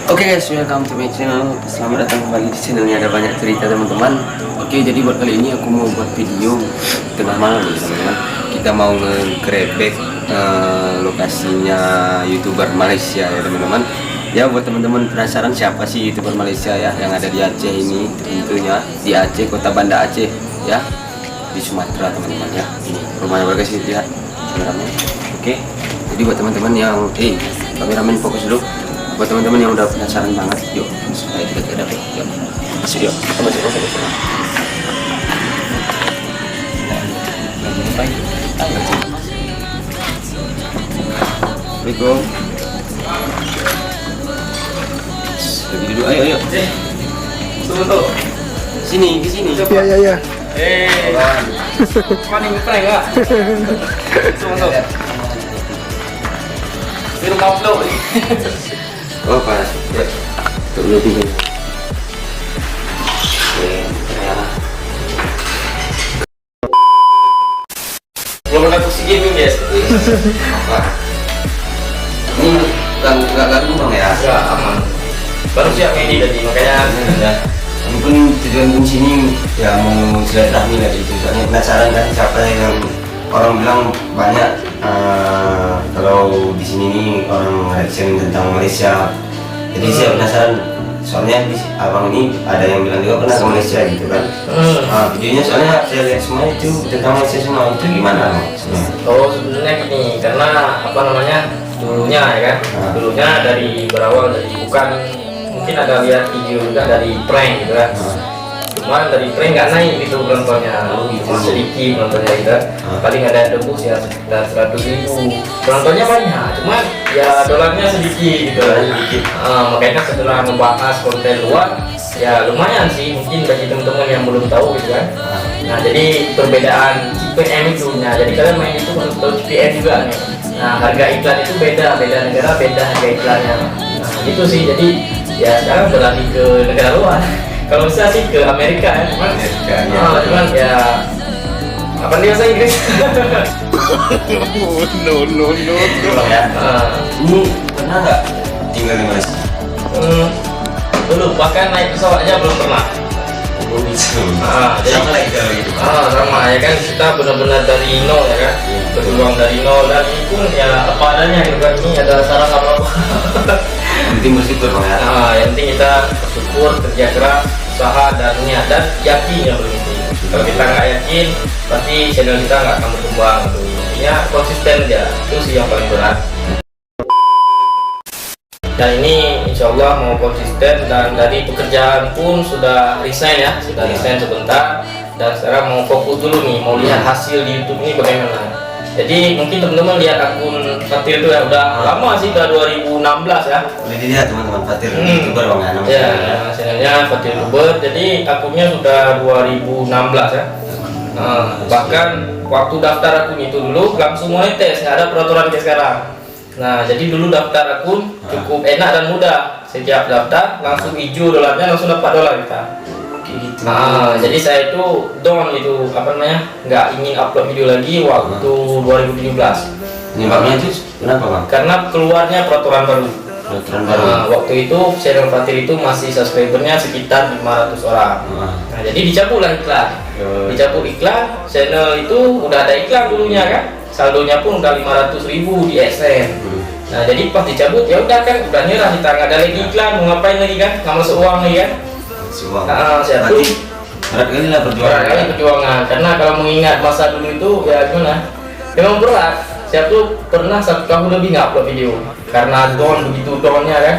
Oke guys, welcome to my channel. Selamat datang kembali di channelnya Ada Banyak Cerita teman-teman. Oke, jadi buat kali ini aku mau buat video tengah malam nih teman-teman. Kita mau nge-grabback lokasinya YouTuber Malaysia ya teman-teman. Ya buat teman-teman penasaran siapa sih YouTuber Malaysia ya yang ada di Aceh ini, tentunya di Aceh, kota Banda Aceh ya, di Sumatera teman-teman ya. Ini rumahnya mereka sih, lihat kameramen. Oke, jadi buat teman-teman yang kameramen fokus dulu. Buat teman-teman yang udah penasaran banget, yuk supaya kita tidak dapat, yuk masuk, yuk kita masuk. Assalamualaikum. Lebih dulu, ayo. Tunggu. Sini, ke sini. Ya. Paling prank enggak? Tunggu. Film upload. Oh pas, ya. Tuh lebih kan. Belum ada oksigen nih guys. Apa? Ini nggak ganggu bang ya? Nggak, aman. Baru siap ini tadi, makanya Ya. Mungkin tujuan di sini ya mau silaturahmi lah gitu. Soalnya penasaran kan siapa yang orang bilang banyak kalau di sini nih orang reaction tentang Malaysia. Jadi saya penasaran. Soalnya abang ini ada yang bilang juga pernah ke Malaysia gitu kan. Videonya soalnya saya lihat semua itu tentang Malaysia semua. Itu gimana maksudnya? oh sebenarnya gini, karena apa namanya dulunya ya kan, dulunya dari berawal dari bukan, mungkin ada lihat video juga dari prank gitu kan. Cuman dari prank nggak naik gitu penontonnya, sedikit penontonnya gitu. Paling ada yang tembus ya sekitar 100.000. Penontonnya banyak, cuman ya dolarnya sedikit gitu lah. Makanya setelah membahas konten luar, ya lumayan sih mungkin bagi teman-teman yang belum tahu gitu kan. Nah jadi perbedaan CPM itu, nah jadi kalian main itu harus tahu CPM juga nih. Nah harga iklan itu beda negara, beda harga iklannya. Nah itu sih, jadi ya sekarang beralih ke negara luar. Kalau bisa sih ke Amerika ya, cuman ya apa nih bahasa Inggris? No. Ya. Ini pernah nggak tinggal di Malaysia? Dulu bahkan naik pesawat aja belum pernah. Belum bisa. Jadi Sama lagi kalau gitu. sama ya kan, kita benar-benar dari nol ya kan, berjuang dari nol, dan ini pun ya apa adanya gitu kan. Ini ada saran apa-apa. Yang penting bersyukur bang ya. Yang penting kita bersyukur, kerja keras, usaha dan niat, dan yakin yang paling penting. Kalau kita nggak yakin, pasti channel kita nggak akan berkembang gitu. Intinya konsisten aja, itu sih yang paling berat. Dan ini insya Allah mau konsisten, dan dari pekerjaan pun sudah resign ya, sudah resign sebentar, dan sekarang mau fokus dulu nih, mau lihat hasil di YouTube ini bagaimana. Jadi mungkin teman-teman lihat akun Fatir itu ya udah lama sih, udah 2016 ya. Boleh dilihat teman-teman, Fatir YouTuber bang ya namanya. Ya, channelnya Fatir YouTuber. Jadi akunnya sudah 2016 ya. Bahkan waktu daftar akun itu dulu langsung monetis, nggak ada peraturan kayak sekarang. Nah, jadi dulu daftar akun cukup enak dan mudah. Setiap daftar langsung hijau dolarnya, langsung dapat dolar kita. Gitu. Jadi saya itu down itu apa namanya, nggak ingin upload video lagi waktu 2017. Penyebabnya itu kenapa bang? Karena keluarnya peraturan baru. Peraturan baru. Waktu itu channel Fatir itu masih subscribernya sekitar 500 orang. Nah, jadi dicabutlah iklan. Dicabut iklan, channel itu udah ada iklan dulunya kan. Saldonya pun udah 500.000 di AdSense. Nah, jadi pas dicabut ya udah kan, udah nyerah, kita nggak ada lagi iklan, mau ngapain lagi kan? Nggak masuk uang lagi kan? Saya tuh berat kali lah perjuangan. Karena kalau mengingat masa dulu itu ya gimana? Memang berat. Saya tuh pernah 1 tahun lebih nggak upload video karena down, begitu downnya kan.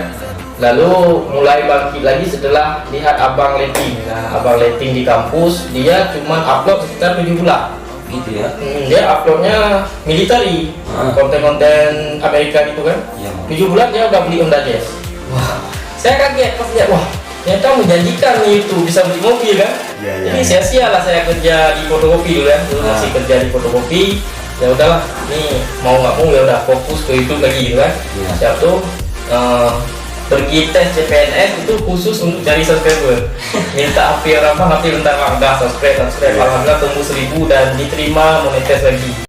Lalu mulai bangkit lagi setelah lihat Abang Leting. Nah, Abang Leting di kampus dia cuma upload sekitar 7 bulan. Gitu ya. Dia uploadnya military, konten-konten Amerika gitu kan. 7 bulan dia udah beli Honda Jazz. Wah, saya kaget pas lihat, wah ternyata menjanjikan nih itu bisa beli mobil kan. Jadi sia-sia lah saya kerja di fotokopi dulu kan. Dulu masih kerja di fotokopi. Ya udahlah, nih mau nggak mau ya udah fokus ke YouTube lagi gitu kan. Siap tuh pergi tes CPNS itu khusus untuk cari subscriber. Minta hampir bentar bang, udah subscribe. Alhamdulillah tembus 1000 dan diterima monetis lagi.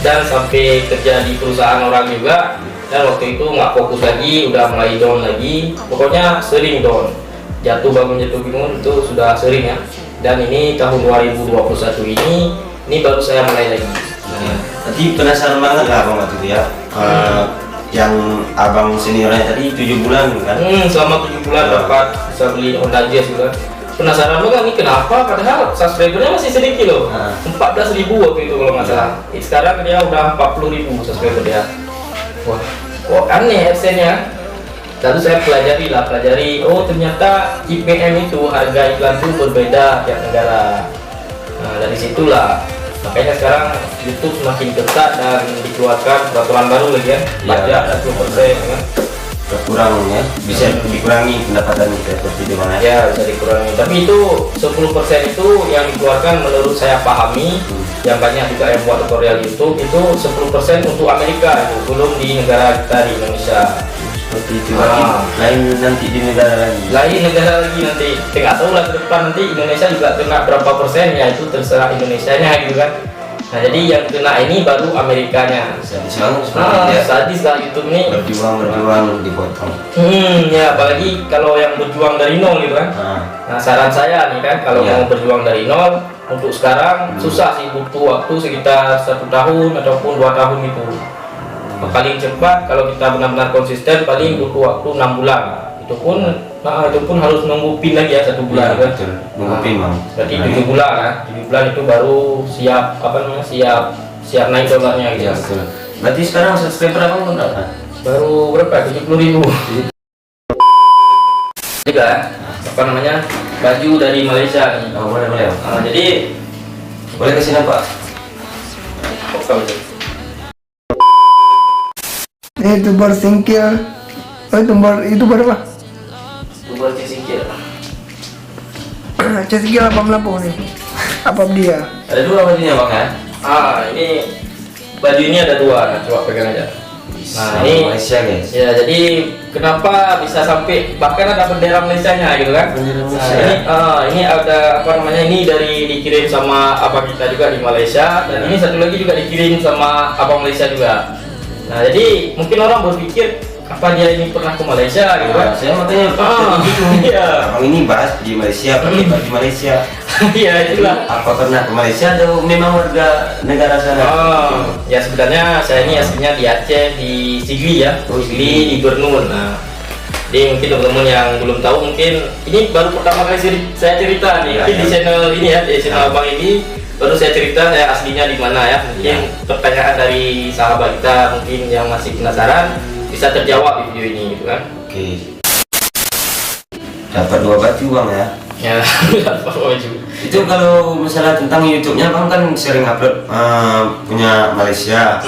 Dan sampai kerja di perusahaan orang juga, dan waktu itu nggak fokus lagi, udah mulai down lagi, pokoknya sering down, jatuh bangun itu sudah sering ya. Dan ini tahun 2021 ini baru saya mulai lagi. Tadi penasaran banget lah abang waktu itu ya. Yang abang seniornya tadi 7 bulan kan? Selama 7 bulan dapat bisa beli Honda Jazz juga. Penasaran banget nih kenapa, padahal subscribernya masih sedikit loh. 14.000 waktu itu kalau nggak salah. Sekarang dia udah 40.000 subscriber dia. Wah, kok aneh AdSense-nya. Lalu saya pelajari, oh ternyata IPM itu harga iklan itu berbeda tiap negara. Nah dari situlah, makanya sekarang YouTube semakin ketat dan dikeluarkan peraturan baru lagi ya, pajak 10% kan. Berkurang ya, bisa dikurangi pendapatan seperti di mana? Ya bisa dikurangi, tapi itu 10% itu yang dikeluarkan menurut saya pahami, yang banyak juga yang buat tutorial YouTube itu 10% untuk Amerika itu, belum di negara kita di Indonesia. Seperti itu. Lain nanti di negara lagi. Lain negara lagi nanti, nggak tahu lah ke depan nanti Indonesia juga kena berapa persen ya, itu terserah Indonesianya gitu kan. Nah jadi yang kena ini baru Amerikanya. Sadis banget seperti itu ya. Sadis lah YouTube nih. Berjuang dipotong. Ya apalagi kalau yang berjuang dari nol gitu kan. Nah saran saya nih kan, kalau mau berjuang dari nol untuk sekarang susah sih, butuh waktu sekitar 1 tahun ataupun 2 tahun itu. Paling cepat kalau kita benar-benar konsisten paling butuh waktu 6 bulan. Itu pun harus nunggu pin lagi ya 1 bulan kan. Nunggu pin bang. Berarti 7 bulan kan. 7 bulan itu baru siap siap naik dolarnya gitu. Ya, betul. Berarti sekarang subscriber abang berapa? Baru berapa? 70.000. Juga baju dari Malaysia nih. Oh, boleh. Jadi Boleh ke sini Pak. Youtuber singkil. Youtuber apa? Youtuber singkil. Singkil apa melampau nih? Apa dia? Ada 2 bajunya bang ya? Ini baju ini ada 2, nah, coba pegang aja. Nah ini Malaysia guys. ya, jadi kenapa bisa sampai bahkan ada bendera Malaysianya gitu kan? Bendera Malaysia. Nah, ini ada ini dikirim sama abang kita juga di Malaysia, dan ini satu lagi juga dikirim sama abang Malaysia juga. Nah jadi mungkin orang berpikir apa dia ini pernah ke Malaysia gitu kan? Saya makanya Iya. abang ini bahas di Malaysia, di Malaysia. Iya itulah. Apa pernah ke Malaysia atau memang warga negara sana? Ya sebenarnya saya ini aslinya di Aceh, di Sigli ya, Sigli di Bernun. Nah, jadi mungkin teman-teman yang belum tahu, mungkin ini baru pertama kali saya cerita nih, mungkin di channel ini ya, di channel abang ini baru saya cerita saya aslinya di mana ya. Mungkin pertanyaan dari sahabat kita mungkin yang masih penasaran bisa terjawab di video ini gitu kan. Oke. Dapat 2 baju bang ya? Ya, dapat baju. Itu kalau misalnya tentang YouTube-nya abang kan sering upload punya Malaysia.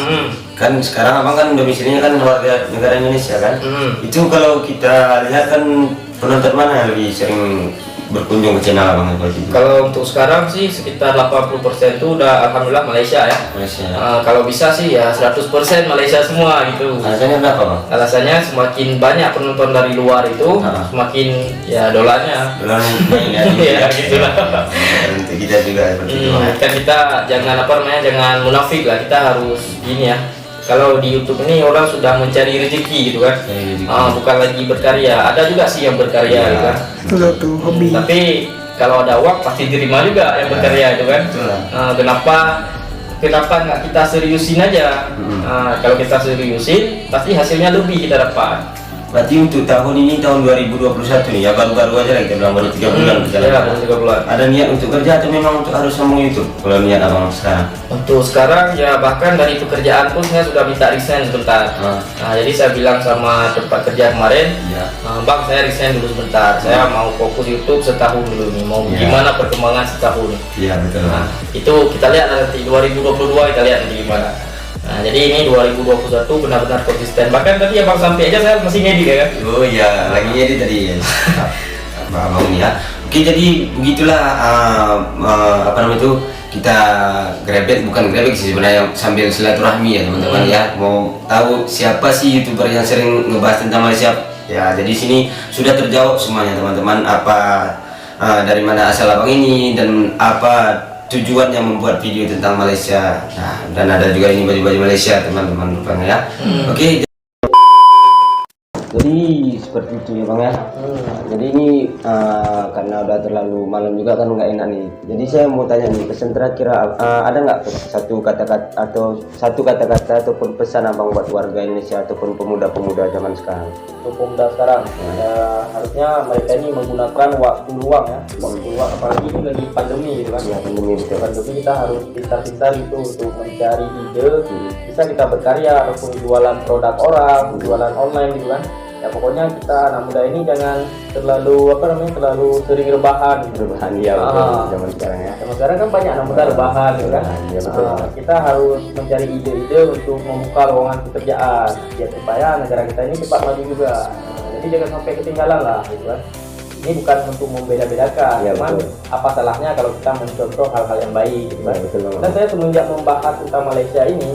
Kan sekarang abang kan domisilinya kan warga negara Indonesia kan. Itu kalau kita lihat kan penonton mana yang lebih sering berkunjung ke channel abang itu? Kalau untuk sekarang sih sekitar 80% itu udah alhamdulillah Malaysia ya. Malaysia. Kalau bisa sih ya 100% Malaysia semua gitu. Alasannya berapa bang? Alasannya semakin banyak penonton dari luar itu semakin ya dolarnya. Dolarnya Ya gitulah. Untuk kita juga seperti itu. Kan kita jangan munafik lah, kita harus gini ya. Kalau di YouTube ini orang sudah mencari rezeki gitu kan, bukan lagi berkarya. Ada juga sih yang berkarya gitu kan. Itu hobi. Tapi kalau ada uang pasti diterima juga yang berkarya itu kan. Kenapa nggak kita seriusin aja? Kalau kita seriusin pasti hasilnya lebih kita dapat. Berarti untuk tahun ini, tahun 2021 nih ya, baru-baru aja lah kita bilang, baru 3 bulan berjalan. Ya, baru 3 bulan. Ada niat untuk kerja atau memang untuk harus sambung YouTube? Kalau niat abang sekarang? Untuk sekarang ya bahkan dari pekerjaan pun saya sudah minta resign sebentar. Nah jadi saya bilang sama tempat kerja kemarin, bang saya resign dulu sebentar. Saya mau fokus YouTube setahun dulu nih. Mau gimana perkembangan setahun? Iya betul. Nah itu kita lihat nanti 2022 kita lihat nanti gimana. Nah jadi ini 2021 benar-benar konsisten. Bahkan tadi abang sampai aja saya masih ngedit ya kan? Oh iya, lagi ngedit tadi ya. Abang ini ya. Oke, jadi begitulah apa namanya itu, kita bukan grebek sih sebenarnya, sambil silaturahmi ya teman-teman ya. Mau tahu siapa sih YouTuber yang sering ngebahas tentang Malaysia? Ya, jadi sini sudah terjawab semuanya teman-teman, apa dari mana asal abang ini dan apa tujuan yang membuat video tentang Malaysia. Nah, dan ada juga ini baju-baju Malaysia teman-teman rupanya ya. Oke. jadi seperti itu ya bang ya. Jadi ini karena udah terlalu malam juga kan nggak enak nih. Jadi saya mau tanya nih, pesan terakhir ada nggak satu kata-kata ataupun pesan abang buat warga Indonesia ataupun pemuda-pemuda zaman sekarang? Untuk pemuda sekarang ya, harusnya mereka ini menggunakan waktu luang ya, waktu luang apalagi ini lagi pandemi gitu kan. Ya pandemi betul. Pandemi kita harus pintar-pintar itu untuk mencari ide, bisa kita berkarya ataupun jualan produk orang, jualan online gitu kan. Ya pokoknya kita anak muda ini jangan terlalu terlalu sering rebahan gitu. Perubahan ya zaman sekarang ya. Zaman sekarang kan banyak anak muda rebahan gitu kan. Ya, betul. Kita harus mencari ide-ide untuk membuka lowongan pekerjaan biar supaya negara kita ini cepat maju juga. Jadi jangan sampai ketinggalan lah gitu kan. Ini bukan untuk membeda-bedakan, Ya, cuman betul. apa salahnya kalau kita mencontoh hal-hal yang baik gitu kan. Ya, betul, Bang. Dan saya semenjak membahas tentang Malaysia ini,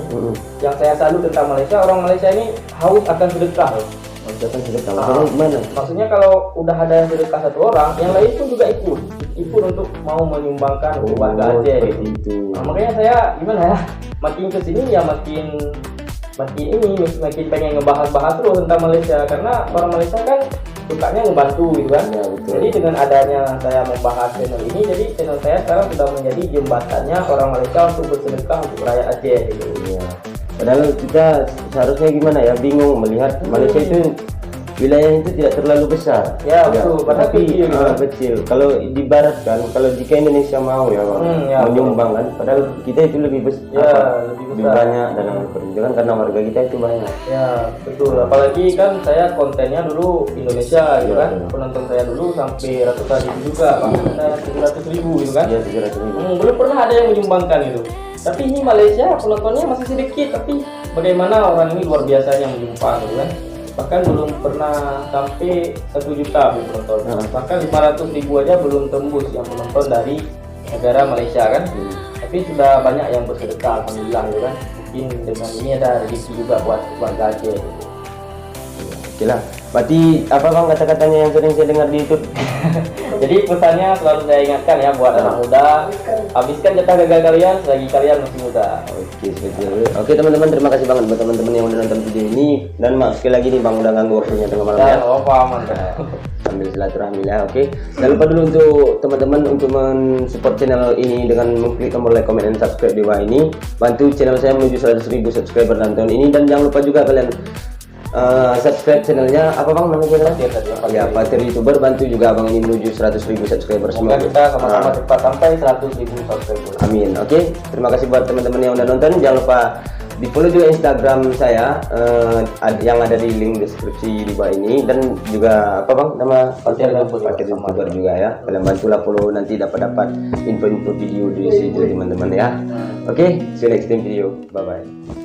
yang saya salut tentang Malaysia, orang Malaysia ini haus akan sedekah loh. Maksudnya sedekah. Maksudnya gimana? Maksudnya kalau udah ada yang sedekah satu orang, yang lain pun juga ikut untuk mau menyumbangkan untuk warga Aceh seperti gitu. itu. Nah, makanya saya gimana ya, makin kesini ya makin pengen ngebahas-bahas terus tentang Malaysia, karena orang Malaysia kan sukanya ngebantu gitu kan. Ya, betul. Jadi dengan adanya saya membahas channel ini, jadi channel saya sekarang sudah menjadi jembatannya orang Malaysia untuk bersedekah untuk rakyat Aceh gitu. Iya. Padahal kita seharusnya gimana ya, bingung melihat Malaysia itu wilayah itu tidak terlalu besar. Ya, betul. Padahal Tapi kecil, gitu. kecil. Kalau di barat kan, kalau jika Indonesia mau ya, Bang, Ya, menyumbang kan, padahal kita itu lebih besar, Ya, lebih besar. banyak dalam perjuangan karena warga kita itu banyak. Ya betul, apalagi kan saya kontennya dulu Indonesia gitu kan, betul. penonton saya dulu sampai ratusan ribu juga, bahkan ada 700.000 gitu kan. Iya, 700.000. Belum pernah ada yang menyumbangkan itu. Tapi ini Malaysia penontonnya masih sedikit, tapi bagaimana orang ini luar biasa yang menyumbang gitu kan. Bahkan belum pernah sampai 1 juta penonton. Bahkan 500.000 aja belum tembus yang penonton dari negara Malaysia kan. Tapi sudah banyak yang bersedekah, alhamdulillah gitu kan. Mungkin dengan ini ada rezeki juga buat warga Aceh. Oke lah. Berarti apa bang kata-katanya yang sering saya dengar di YouTube? Jadi pesannya selalu saya ingatkan ya buat anak muda, habiskan jatah gagal kalian selagi kalian masih muda. Oke, seperti itu. Oke teman-teman, terima kasih banget buat teman-teman yang udah nonton video ini. Dan maaf sekali lagi nih bang udah ganggu waktunya tengah malam ya. Oh paham Anda. Sambil silaturahmi ya, oke. Jangan lupa dulu untuk teman-teman untuk mensupport channel ini dengan mengklik tombol like, comment, dan subscribe di bawah ini. Bantu channel saya menuju 100.000 subscriber dalam tahun ini. Dan jangan lupa juga kalian subscribe channelnya apa bang namanya channelnya? Ya, Patir YouTuber. Bantu juga abang ini menuju 100.000 subscriber Semoga semua. kita sama-sama cepat sampai 100.000 subscriber. Amin. Oke, terima kasih buat teman-teman yang udah nonton. Jangan lupa di follow juga Instagram saya yang ada di link deskripsi di bawah ini, dan juga apa bang nama Patir YouTuber juga ya. Kalian bantulah follow, nanti dapat info-info video dari teman-teman ya. Oke, see you next time video. Bye bye.